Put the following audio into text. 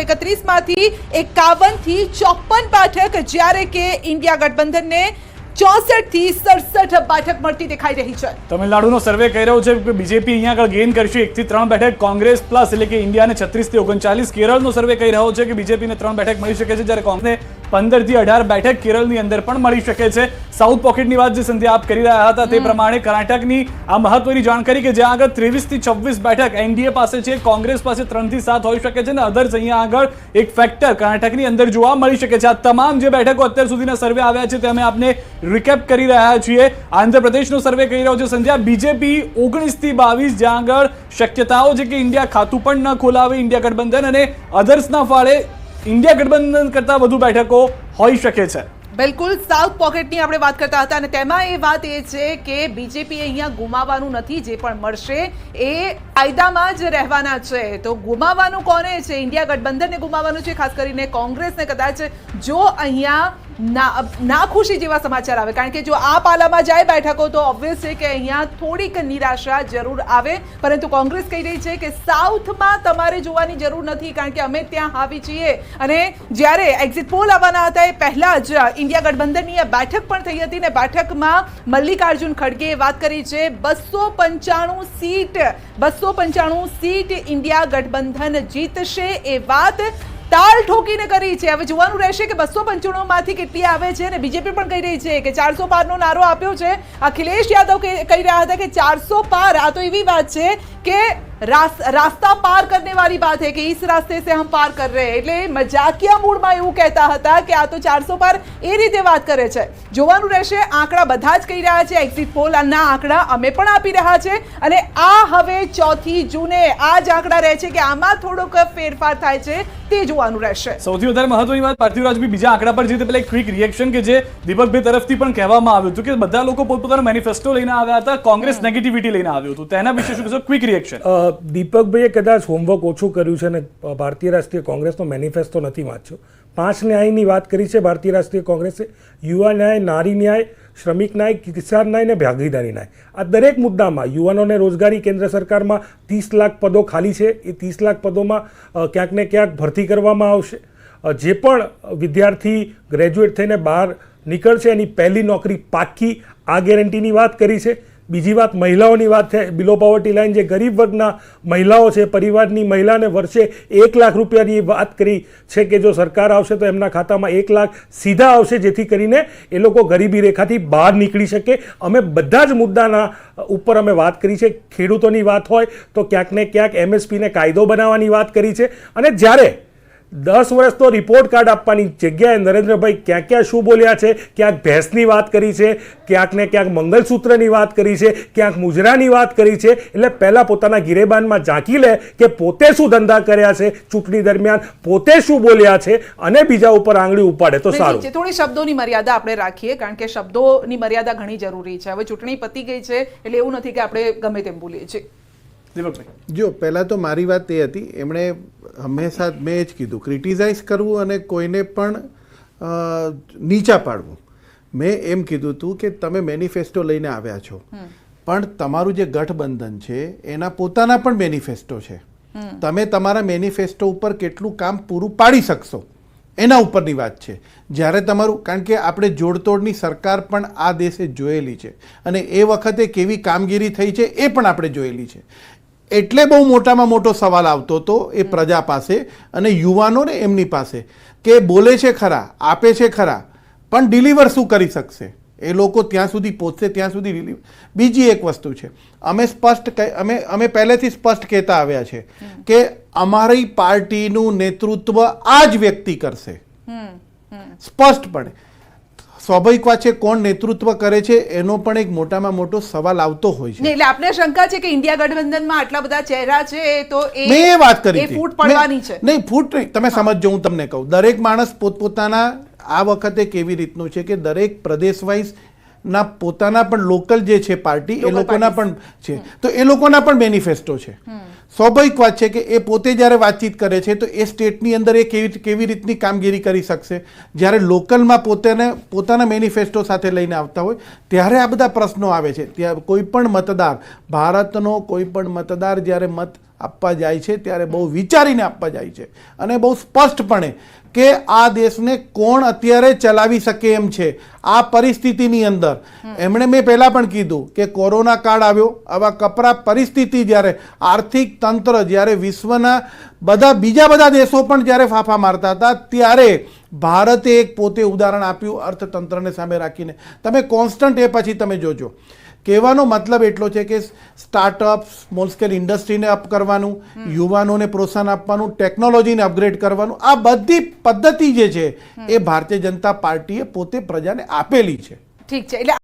131 માંથી 51 થી 54 બેઠક, જ્યારે કે ઇન્ડિયા ગઠબંધનને 64 થી 67 બેઠક મળતી દેખાઈ રહી છે। તમિલનાડુનો સર્વે કહી રહ્યો છે કે બીજેપી અહીંયા આગળ ગેઇન કરશે 1 થી 3 બેઠક, કોંગ્રેસ પ્લસ એટલે કે ઇન્ડિયાને 36 થી 39। કેરળનો સર્વે કહી રહ્યો છે કે બીજેપીને 3 બેઠક મળી શકે છે, જ્યારે કોંગ્રેસને 15 થી 18 બેઠક કેરળની અંદર પણ મળી શકે છે। સાઉથ પોકેટની વાત જે સંધ્યા આપ કરી રહ્યા હતા તે પ્રમાણે કર્ણાટકની આ મહત્વની જાણકારી કે જ્યાં આગળ 23 થી 26 બેઠક એનડીએ પાસે છે, કોંગ્રેસ પાસે 3 થી 7 હોઈ શકે છે અને અધર્સ અહીંયા આગળ એક ફેક્ટર કર્ણાટકની અંદર જોવા મળી શકે છે। આ તમામ જે બેઠકો અત્યાર સુધીના સર્વે આવ્યા છે તે અમે આપને રિકેપ કરી રહ્યા છીએ। આંધ્રપ્રદેશનો સર્વે કહી રહ્યો છે સંધ્યા, બીજેપી 19 થી 22, જ્યાં આગળ શક્યતાઓ છે કે ઇન્ડિયા ખાતું પણ ન ખોલાવે ઇન્ડિયા ગઠબંધન, અને અધર્સના ફાળે ઇન્ડિયા ગઠબંધન કરતા વધુ બેઠકો હોઈ શકે છે। બિલકુલ, સાઉથ પોકેટની આપણે વાત કરતા હતા અને તેમાં એ વાત એ છે કે બીજેપી અહીંયા ગુમાવવાનું નથી, જે પણ મળશે એ કાયદામાં જ રહેવાના છે। તો ગુમાવવાનું કોને છે? ઇન્ડિયા ગઠબંધનને ગુમાવવાનું છે, ખાસ કરીને કોંગ્રેસને કદાચ જો અહીંયા નાખુશી જેવા સમાચાર આવે, કારણ કે જો આ પાલામાં જાય બેઠકો તો ઓબ્વિયસ છે કે અહીંયા થોડીક નિરાશા જરૂર આવે, પરંતુ કોંગ્રેસ કહી રહી છે કે સાઉથમાં તમારે જોવાની જરૂર નથી, કારણ કે અમે ત્યાં હાવી છીએ। અને જ્યારે એક્ઝિટ પોલ આવવાના હતા એ પહેલા જ ઇન્ડિયા ગઠબંધનની આ બેઠક પણ થઈ હતી ને બેઠકમાં મલ્લિકાર્જુન ખડગેએ વાત કરી છે 295 સીટ ઇન્ડિયા ગઠબંધન જીતશે એ વાત તાલ ઠોકીને કરી છે। હવે જોવાનું રહેશે કે 295 માંથી કેટલી આવે છે, અને બીજેપી પણ કહી રહી છે કે 400 પારનો નારો આપ્યો છે। અખિલેશ યાદવ કહી રહ્યા હતા કે 400 પાર, આ તો એવી વાત છે કે रास्ता पार करने वाली बात है कि इस रास्ते से हम पार कर रहे हैं, એટલે મજાકિયા મૂડમાં એવું કહેતા હતા કે આ તો 400 પાર એ રીતે વાત કરે છે। જોવાનું રહેશે, આંકડા બધા જ કહી રહ્યા છે, એક્ઝિટ પોલના આંકડા અમે પણ આપી રહ્યા છે, અને આ હવે 4 જૂને આ જ આંકડા રહે છે કે આમાં થોડોક ફેરફાર થાય છે તે જોવાનું રહેશે। સૌથી વધારે મહત્વની વાત પાર્થિવરાજભાઈ બીજા આંકડા પર જઈએ પહેલા એક ક્વિક રિએક્શન કે જે દીપકભાઈ તરફથી પણ કહેવામાં આવ્યું હતું કે બધા લોકો પોતપોતાનો મેનિફેસ્ટો લઈને આવ્યા હતા, કોંગ્રેસ નેગેટિવિટી લઈને આવ્યું હતું, તેના વિશે શું કહેશો? Quick reaction. દીપકભાઈએ કદાચ હોમવર્ક ઓછું કર્યું છે અને ભારતીય રાષ્ટ્રીય કોંગ્રેસનો મેનિફેસ્ટો નથી વાંચ્યો। 5 ન્યાયની વાત કરી છે ભારતીય રાષ્ટ્રીય કોંગ્રેસે, યુવા ન્યાય, નારી ન્યાય, શ્રમિક ન્યાય, કિસાન ન્યાય અને ભાગીદારી ન્યાય। આ દરેક મુદ્દામાં યુવાનોને રોજગારી, કેન્દ્ર સરકારમાં 30 લાખ પદો ખાલી છે, એ 30 લાખ પદોમાં ક્યાંક ને ક્યાંક ભરતી કરવામાં આવશે। જે પણ વિદ્યાર્થી ગ્રેજ્યુએટ થઈને બહાર નીકળશે એની પહેલી નોકરી પાક્કી, આ ગેરંટીની વાત કરી છે। બીજી વાત મહિલાઓની વાત છે, બિલો પોવર્ટી લાઇન જે ગરીબ વર્ગના મહિલાઓ છે, પરિવારની મહિલાને વર્ષે 1 લાખ રૂપિયાની વાત કરી છે કે જો સરકાર આવશે તો એમના ખાતામાં 1 લાખ સીધા આવશે, જેથી કરીને એ લોકો ગરીબી રેખાથી બહાર નીકળી શકે। અમે બધા જ મુદ્દાના ઉપર અમે વાત કરી છે। ખેડૂતોની વાત હોય તો ક્યાંક ને ક્યાંક MSPને કાયદો બનાવવાની વાત કરી છે, અને જ્યારે 10 વર્ષનો રિપોર્ટ કાર્ડ આપવાની જગ્યાએ નરેન્દ્રભાઈ ક્યાં ક્યાં શું બોલ્યા છે, ક્યાંક ભેંસની વાત કરી છે, ક્યાંક ને ક્યાંક મંગલસૂત્રની વાત કરી છે, ક્યાંક મુજરાની વાત કરી છે। એટલે પહેલાં પોતાના ગિરેબાનમાં ઝાંકી લે કે પોતે શું ધંધા કર્યા છે ચૂંટણી દરમિયાન, પોતે શું બોલ્યા છે, અને બીજા ઉપર આંગળી ઉપાડે તો સારું। થોડી શબ્દોની મર્યાદા આપણે રાખીએ, કારણ કે શબ્દોની મર્યાદા ઘણી જરૂરી છે। હવે ચૂંટણી પતી ગઈ છે એટલે એવું નથી કે આપણે ગમે તેમ બોલીએ છીએ। જો પહેલાં તો મારી વાત એ હતી, એમણે હંમેશા મેં જ કીધું ક્રિટિસાઇઝ કરવું અને કોઈને પણ નીચા પાડવું। મેં એમ કીધું હતું કે તમે મેનિફેસ્ટો લઈને આવ્યા છો, પણ તમારું જે ગઠબંધન છે એના પોતાના પણ મેનિફેસ્ટો છે, તમે તમારા મેનિફેસ્ટો ઉપર કેટલું કામ પૂરું પાડી શકશો એના ઉપરની વાત છે। જ્યારે તમારું, કારણ કે આપણે જોડતોડની સરકાર પણ આ દેશે જોયેલી છે, અને એ વખતે કેવી કામગીરી થઈ છે એ પણ આપણે જોયેલી છે। એટલે બહુ મોટામાં મોટો સવાલ આવતો હતો એ પ્રજા પાસે અને યુવાનોને એમની પાસે કે બોલે છે ખરા, આપે છે ખરા, પણ ડિલિવર શું કરી શકશે? એ લોકો ત્યાં સુધી પહોંચશે ત્યાં સુધી ડિલિવર। બીજી એક વસ્તુ છે, અમે પહેલેથી સ્પષ્ટ કહેતા આવ્યા છે કે અમારી પાર્ટીનું નેતૃત્વ આ જ વ્યક્તિ કરશે, સ્પષ્ટપણે। સ્વાભાવિક વાત છે, કોણ નેતૃત્વ કરે છે એનો પણ એક મોટામાં મોટો સવાલ આવતો હોય છે। એટલે આપણે શંકા છે કે ઇન્ડિયા ગઠબંધનમાં આટલા બધા ચહેરા છે તો મેં એ વાત કરી હતી, ફૂટ પડવાની છે। નહીં, ફૂટ નહીં, તમે સમજો, હું તમને કહું, દરેક માણસ પોતપોતાના આ વખતે કેવી રીતનું છે કે દરેક પ્રદેશ વાઇઝ ના પોતાના પણ લોકલ જે છે પાર્ટી એ લોકોના પણ છે, તો એ લોકોના પણ મેનિફેસ્ટો છે। સ્વાભાવિક વાત છે કે એ પોતે જ્યારે વાતચીત કરે છે તો એ સ્ટેટની અંદર એ કેવી રીતની કામગીરી કરી શકશે. જ્યારે લોકલમાં પોતાના મેનિફેસ્ટો સાથે લઈને આવતા હોય ત્યારે આ બધા પ્રશ્નો આવે છે. ત્યાં કોઈ પણ મતદાર, ભારતનો કોઈ પણ મતદાર જ્યારે મત આપવા જાય છે ત્યારે બહુ વિચારીને આપવા જાય છે અને બહુ સ્પષ્ટપણે કે આ દેશને કોણ અત્યારે ચલાવી શકે એમ છે આ પરિસ્થિતિની અંદર. મેં પહેલાં પણ કીધું કે કોરોના કાળ આવ્યો, આવા કપરા પરિસ્થિતિ જ્યારે આર્થિક તંત્ર, જ્યારે વિશ્વના બીજા બધા દેશો પણ જ્યારે ફાંફા મારતા હતા ત્યારે ભારતે એક પોતે ઉદાહરણ આપ્યું અર્થતંત્રને સામે રાખીને. તમે કોન્સ્ટન્ટ એ પછી તમે જોજો. કહેવાનો મતલબ એટલો છે કે સ્ટાર્ટઅપ, સ્મોલ સ્કેલ ઇન્ડસ્ટ્રીને અપ કરવાનું, યુવાનોને પ્રોત્સાહન આપવાનું, ટેકનોલોજીને અપગ્રેડ કરવાનું, આ બધી પદ્ધતિ જે છે એ ભારતીય જનતા પાર્ટીએ પોતે પ્રજાને આપેલી છે. ઠીક છે. એટલે